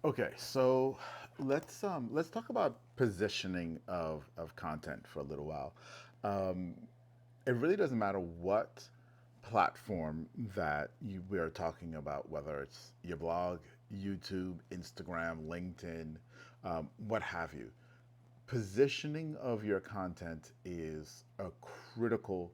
Okay, so let's talk about positioning of content for a little while. Um, it really doesn't matter what platform that we are talking about, whether it's your blog, YouTube, Instagram, LinkedIn, what have you. Positioning of your content is a critical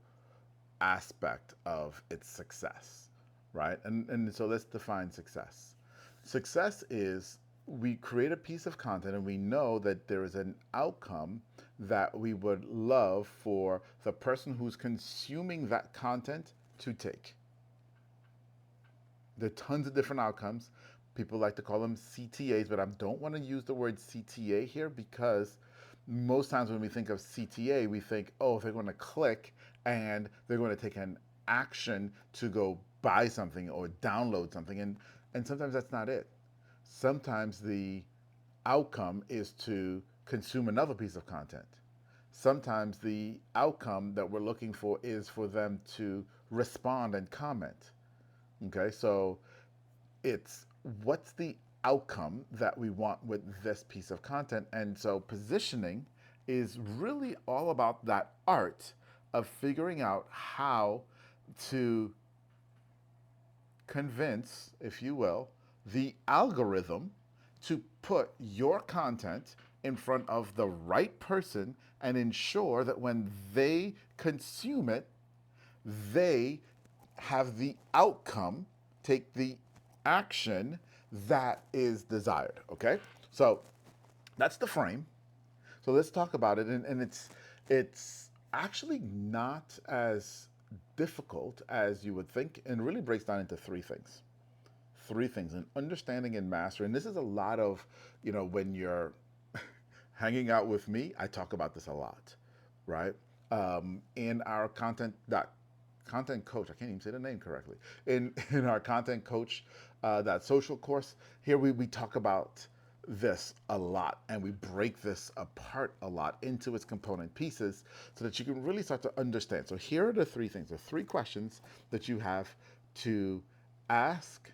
aspect of its success, right? And so let's define success. Success is we create a piece of content and we know that there is an outcome that we would love for the person who's consuming that content to take. There are tons of different outcomes. People like to call them CTAs, but I don't want to use the word CTA here because most times when we think of CTA, we think, oh, they're going to click and they're going to take an action to go buy something or download something. And sometimes that's not it. Sometimes the outcome is to consume another piece of content. Sometimes the outcome that we're looking for is for them to respond and comment. Okay, so it's what's the outcome that we want with this piece of content. And so positioning is really all about that art of figuring out how to convince, if you will, the algorithm to put your content in front of the right person and ensure that when they consume it, they have the outcome, take the action that is desired. Okay, so that's the frame. So let's talk about it, and it's actually not as difficult as you would think, and really breaks down into three things. Three things, and understanding and mastery. And this is a lot of, when you're hanging out with me, I talk about this a lot, right? In our content coach, I can't even say the name correctly. In our content coach, that social course, here we talk about this a lot and we break this apart a lot into its component pieces so that you can really start to understand. So here are the three things, the three questions that you have to ask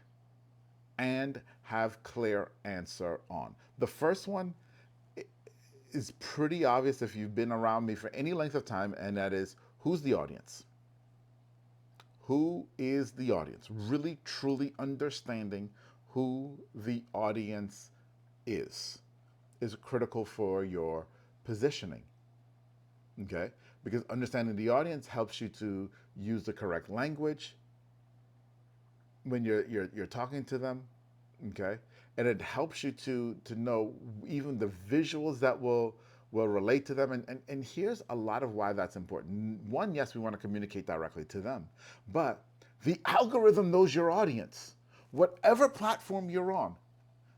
and have clear answer on. The first one is pretty obvious if you've been around me for any length of time, and that is who's the audience? Who is the audience? Really, truly understanding who the audience is critical for your positioning. Okay? Because understanding the audience helps you to use the correct language when you're talking to them. Okay, and it helps you to know even the visuals that will relate to them. And here's a lot of why that's important. One, yes, we want to communicate directly to them, but the algorithm knows your audience, whatever platform you're on.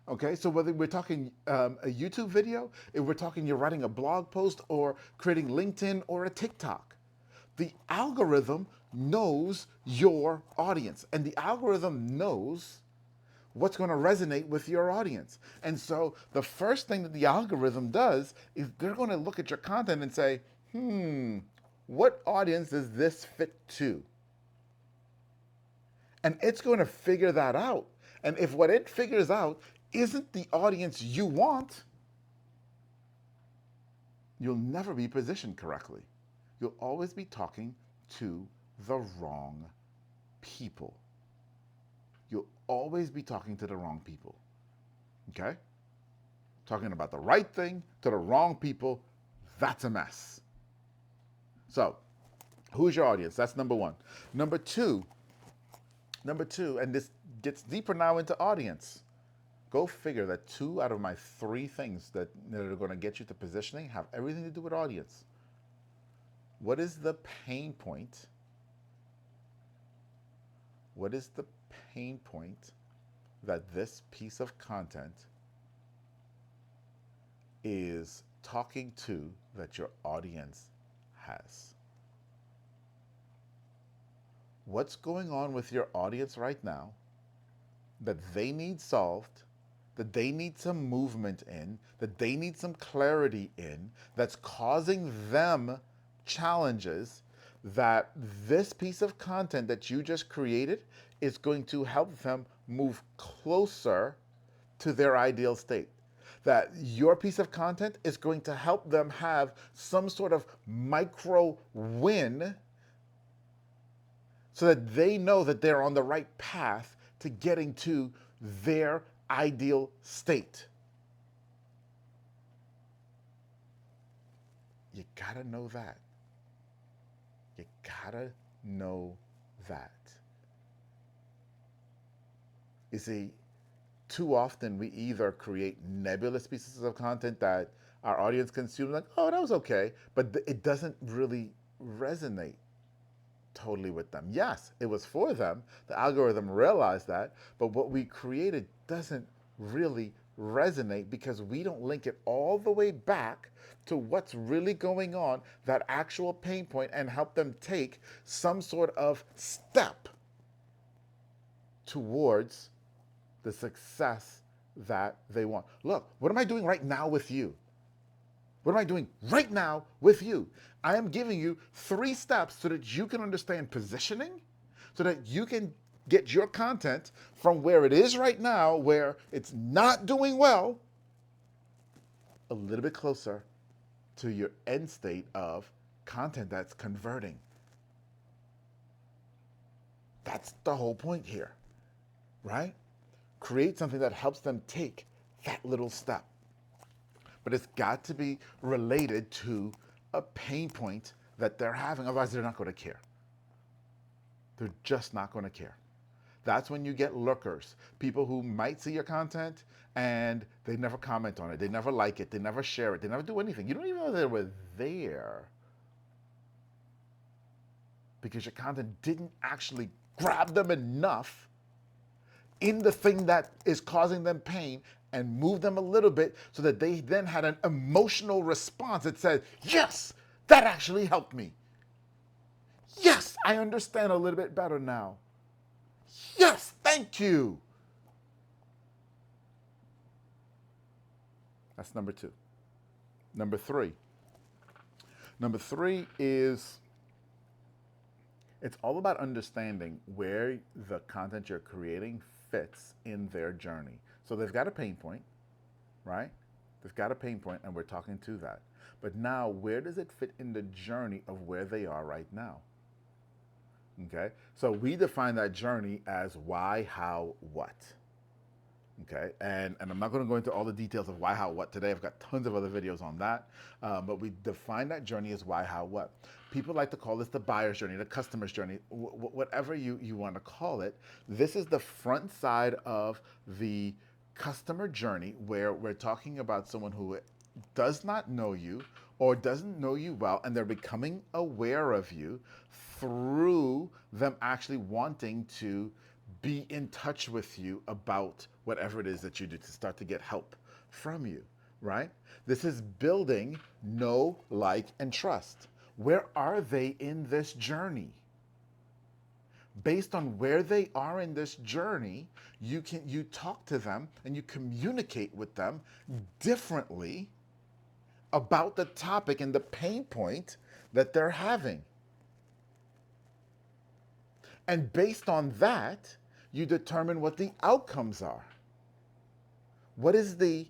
Okay, so whether we're talking a YouTube video, if we're talking you're writing a blog post or creating LinkedIn or a TikTok, the algorithm knows your audience, and the algorithm knows what's going to resonate with your audience. And so the first thing that the algorithm does is they're going to look at your content and say, what audience does this fit to? And it's going to figure that out. And if what it figures out isn't the audience you want, you'll never be positioned correctly. You'll always be talking to the wrong people. You'll always be talking to the wrong people. Okay? Talking about the right thing to the wrong people, that's a mess. So, who's your audience? That's number one. Number two, and this gets deeper now into audience. Go figure that two out of my three things that are going to get you to positioning have everything to do with audience. What is the pain point? What is the pain point that this piece of content is talking to that your audience has? What's going on with your audience right now that they need solved, that they need some movement in, that they need some clarity in, that's causing them challenges that this piece of content that you just created is going to help them move closer to their ideal state. That your piece of content is going to help them have some sort of micro win so that they know that they're on the right path to getting to their ideal state. You gotta know that. You gotta know that. You see, too often we either create nebulous pieces of content that our audience consumes, like, oh, that was okay, but it doesn't really resonate totally with them. Yes, it was for them. The algorithm realized that, but what we created doesn't really resonate because we don't link it all the way back to what's really going on, that actual pain point, and help them take some sort of step towards the success that they want. Look, what am I doing right now with you? What am I doing right now with you? I am giving you 3 steps so that you can understand positioning, so that you can get your content from where it is right now, where it's not doing well, a little bit closer to your end state of content that's converting. That's the whole point here, right? Create something that helps them take that little step. But it's got to be related to a pain point that they're having. Otherwise, they're not going to care. They're just not going to care. That's when you get lurkers, people who might see your content and they never comment on it. They never like it. They never share it. They never do anything. You don't even know they were there because your content didn't actually grab them enough in the thing that is causing them pain and move them a little bit so that they then had an emotional response that said, yes, that actually helped me. Yes, I understand a little bit better now. Yes, thank you. That's number 2. Number 3. Number 3 is it's all about understanding where the content you're creating fits in their journey. So they've got a pain point, right? They've got a pain point, and we're talking to that. But now, where does it fit in the journey of where they are right now? Okay, so we define that journey as why, how, what. Okay, and I'm not going to go into all the details of why, how, what today. I've got tons of other videos on that. But we define that journey as why, how, what. People like to call this the buyer's journey, the customer's journey, whatever you want to call it. This is the front side of the customer journey where we're talking about someone who does not know you or doesn't know you well, and they're becoming aware of you through them actually wanting to be in touch with you about whatever it is that you do to start to get help from you, right? This is building know, like, and trust. Where are they in this journey? Based on where they are in this journey, you talk to them and you communicate with them differently about the topic and the pain point that they're having. And based on that, you determine what the outcomes are. What is the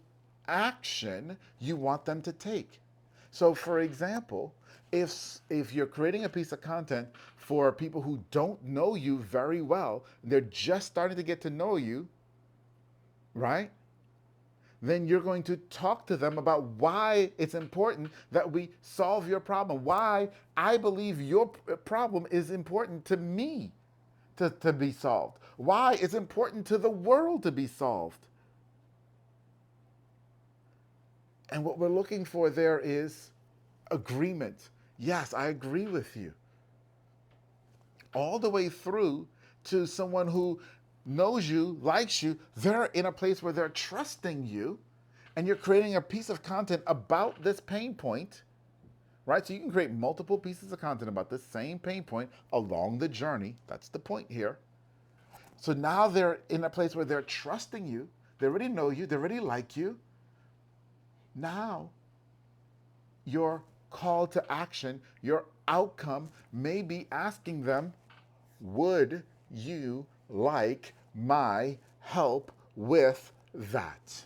action you want them to take? So for example, if you're creating a piece of content for people who don't know you very well, they're just starting to get to know you, right? Then you're going to talk to them about why it's important that we solve your problem, why I believe your problem is important to me to be solved, why it's important to the world to be solved. And what we're looking for there is agreement. Yes, I agree with you. All the way through to someone who knows you, likes you, they're in a place where they're trusting you, and you're creating a piece of content about this pain point, right? So you can create multiple pieces of content about this same pain point along the journey. That's the point here. So now they're in a place where they're trusting you. They already know you. They already like you. Now, your call to action, your outcome may be asking them, would you like my help with that.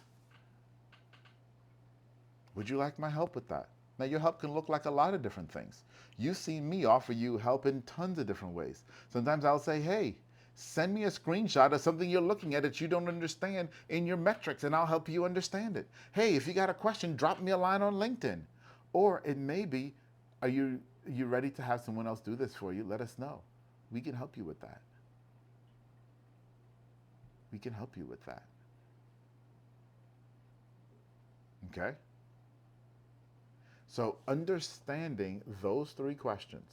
Would you like my help with that? Now, your help can look like a lot of different things. You've seen me offer you help in tons of different ways. Sometimes I'll say, hey, send me a screenshot of something you're looking at that you don't understand in your metrics, and I'll help you understand it. Hey, if you got a question, drop me a line on LinkedIn. Or it may be, are you ready to have someone else do this for you? Let us know. We can help you with that. We can help you with that. Okay? So, understanding those three questions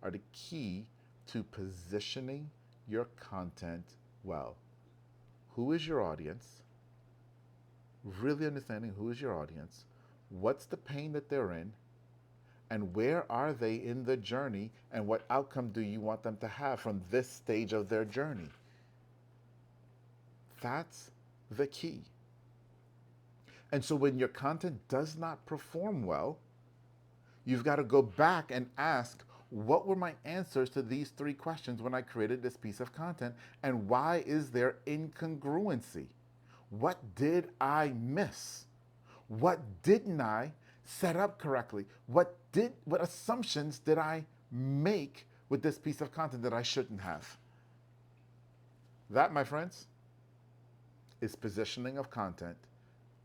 are the key to positioning your content well. Who is your audience? Really understanding who is your audience, what's the pain that they're in, and where are they in the journey, and what outcome do you want them to have from this stage of their journey? That's the key. And so, when your content does not perform well, you've got to go back and ask, what were my answers to these three questions when I created this piece of content? And why is there incongruency? What did I miss? What didn't I set up correctly? What assumptions did I make with this piece of content that I shouldn't have? That, my friends, is positioning of content.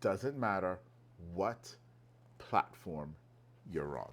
Doesn't matter what platform you're on.